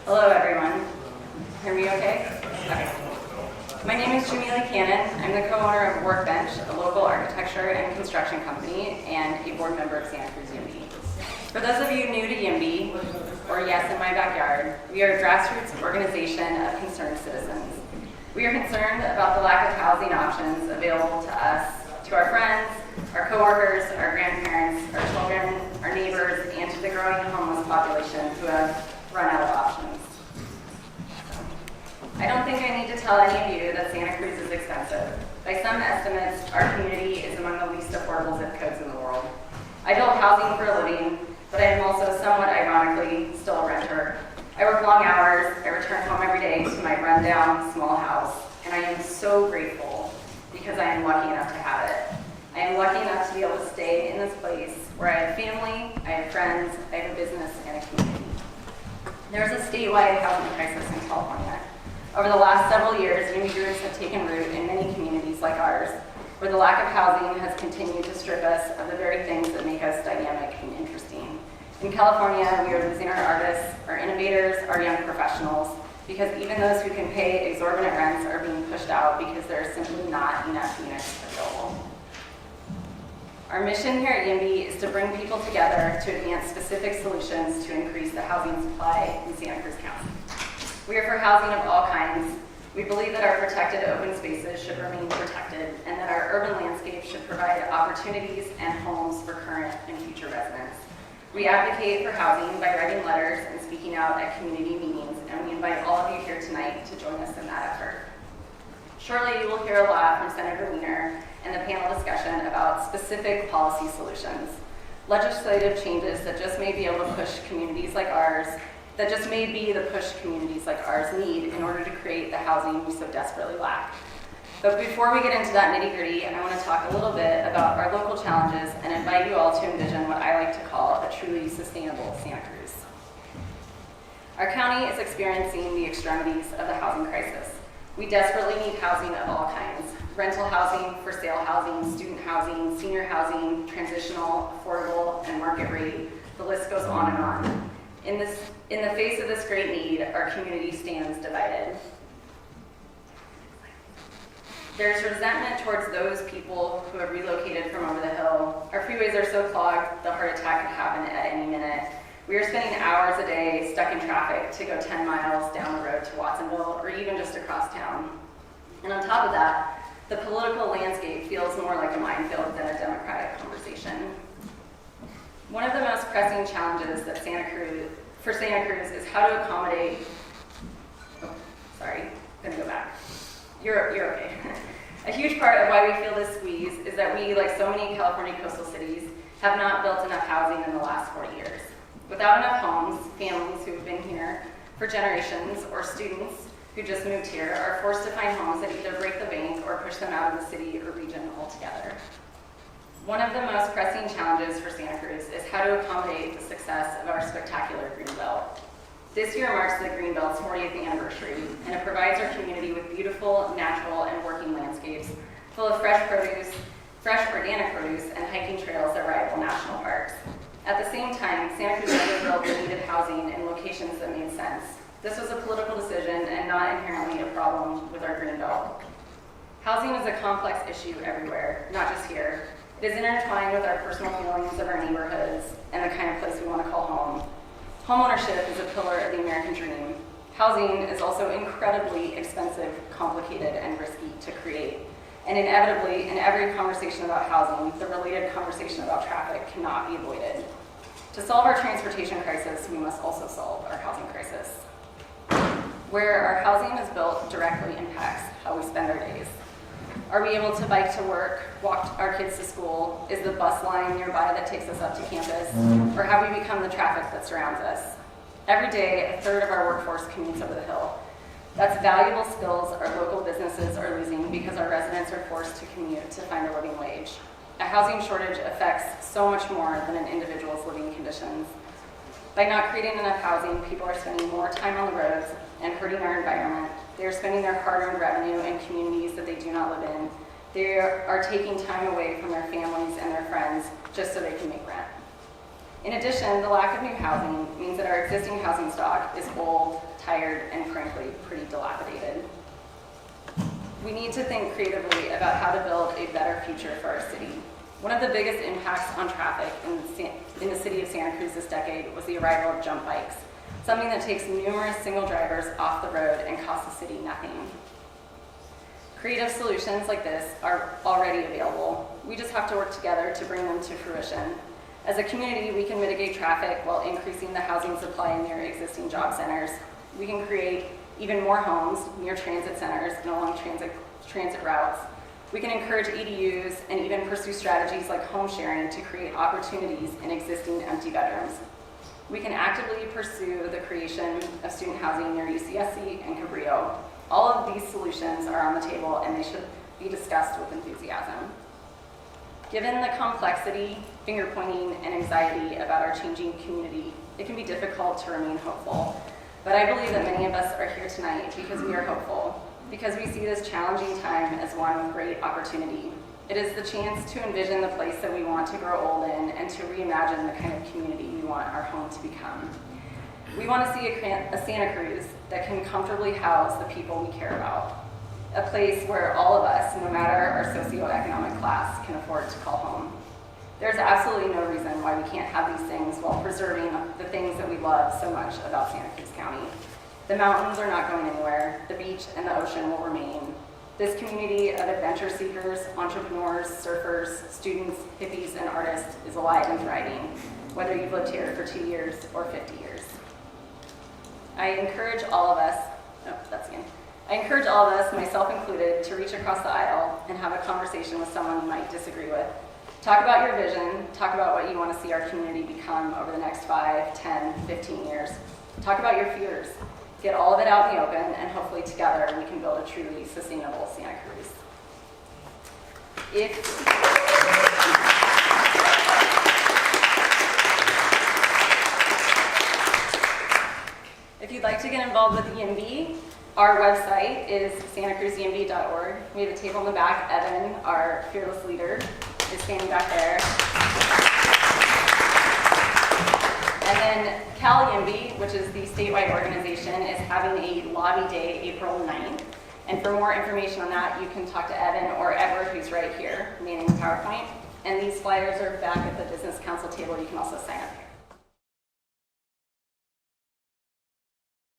Hello, everyone. Hear me okay? Okay. My name is Jamila Cannon. I'm the co-owner of Workbench, a local architecture and construction company, and a board member of Santa Cruz YIMBY. For those of you new to YIMBY, or Yes in My Backyard, we are a grassroots organization of concerned citizens. We are concerned about the lack of housing options available to us, to our friends, our coworkers, our grandparents, our children, our neighbors, and to the growing homeless population who have run out of options. I don't think I need to tell any of you that Santa Cruz is expensive. By some estimates, our community is among the least affordable zip codes in the world. I build housing for a living, but I am also somewhat ironically still a renter. I work long hours, I return home every day to my rundown small house, and I am so grateful because I am lucky enough to have it. I am lucky enough to be able to stay in this place where I have family, I have friends, I have a business, and a community. There is a statewide housing crisis in California. Over the last several years, YIMBY groups have taken root in many communities like ours, where the lack of housing has continued to strip us of the very things that make us dynamic and interesting. In California, we are losing our artists, our innovators, our young professionals, because even those who can pay exorbitant rents are being pushed out because there are simply not enough units available. Our mission here at YIMBY is to bring people together to advance specific solutions to increase the housing supply in Santa Cruz County. We are for housing of all kinds. We believe that our protected open spaces should remain protected and that our urban landscape should provide opportunities and homes for current and future residents. We advocate for housing by writing letters and speaking out at community meetings, and we invite all of you here tonight to join us in that effort. Shortly, you will hear a lot from Senator Wiener and the panel discussion about specific policy solutions, legislative changes that just may be able to push communities like ours, that just may be the push communities like ours need in order to create the housing we so desperately lack. But before we get into that nitty-gritty, I want to talk a little bit about our local challenges and invite you all to envision what I like to call a truly sustainable Santa Cruz. Our county is experiencing the extremities of the housing crisis. We desperately need housing of all kinds: rental housing, for sale housing, student housing, senior housing, transitional, affordable, and market rate. The list goes on and on. In the face of this great need, our community stands divided. There's resentment towards those people who have relocated from over the hill. Our freeways are so clogged, the heart attack could happen at any minute. We are spending hours a day stuck in traffic to go 10 miles down the road to Watsonville or even just across town. And on top of that, the political landscape feels more like a minefield than a democratic conversation. One of the most pressing challenges that Santa Cruz is how to accommodate, gonna go back. You're okay. A huge part of why we feel this squeeze is that we, like so many California coastal cities, have not built enough housing in the last 40 years. Without enough homes, families who have been here for generations or students who just moved here are forced to find homes that either break the bank or push them out of the city or region altogether. One of the most pressing challenges for Santa Cruz is how to accommodate the success of our spectacular Greenbelt. This year marks the Greenbelt's 40th anniversary, and it provides our community with beautiful, natural, and working landscapes full of fresh organic produce, and hiking trails that rival national parks. At the same time, Santa Cruz built the needed housing in locations that made sense. This was a political decision and not inherently a problem with our Greenbelt. Housing is a complex issue everywhere, not just here. It is intertwined with our personal feelings of our neighborhoods and the kind of place we want to call home. Homeownership is a pillar of the American dream. Housing is also incredibly expensive, complicated, and risky to create. And inevitably, in every conversation about housing, the related conversation about traffic cannot be avoided. To solve our transportation crisis, we must also solve our housing crisis. Where our housing is built directly impacts how we spend our days. Are we able to bike to work, walk our kids to school? Is the bus line nearby that takes us up to campus? Or have we become the traffic that surrounds us? Every day, a third of our workforce commutes over the hill. That's valuable skills our local businesses are losing because our residents are forced to commute to find a living wage. A housing shortage affects so much more than an individual's living conditions. By not creating enough housing, people are spending more time on the roads and hurting our environment. They are spending their hard-earned revenue in communities that they do not live in. They are taking time away from their families and their friends just so they can make rent. In addition, the lack of new housing means that our existing housing stock is old, tired, and frankly, pretty dilapidated. We need to think creatively about how to build a better future for our city. One of the biggest impacts on traffic in the city of Santa Cruz this decade was the arrival of jump bikes, something that takes numerous single drivers off the road and costs the city nothing. Creative solutions like this are already available. We just have to work together to bring them to fruition. As a community, we can mitigate traffic while increasing the housing supply near existing job centers. We can create even more homes near transit centers and along transit routes. We can encourage ADUs and even pursue strategies like home sharing to create opportunities in existing empty bedrooms. We can actively pursue the creation of student housing near UCSC and Cabrillo. All of these solutions are on the table and they should be discussed with enthusiasm. Given the complexity, finger-pointing, and anxiety about our changing community, it can be difficult to remain hopeful. But I believe that many of us are here tonight because we are hopeful, because we see this challenging time as one of great opportunity. It is the chance to envision the place that we want to grow old in and to reimagine the kind of community we want our home to become. We want to see a Santa Cruz that can comfortably house the people we care about. A place where all of us, no matter our socioeconomic class, can afford to call home. There's absolutely no reason why we can't have these things while preserving the things that we love so much about Santa Cruz County. The mountains are not going anywhere. The beach and the ocean will remain. This community of adventure seekers, entrepreneurs, surfers, students, hippies, and artists is alive and thriving, whether you've lived here for 2 years or 50 years. I encourage all of us, myself included, to reach across the aisle and have a conversation with someone you might disagree with. Talk about your vision, talk about what you want to see our community become over the next 5, 10, 15 years. Talk about your fears. Get all of it out in the open, and hopefully together we can build a truly sustainable Santa Cruz. If you'd like to get involved with YIMBY, our website is santacruzyimby.org. We have a table in the back. Evan, our fearless leader, is standing back there. And then YIMBY, which is the statewide organization, is having a lobby day April 9th. And for more information on that, you can talk to Evan or Edward, who's right here, manning the PowerPoint. And these flyers are back at the Business Council table. You can also sign up here.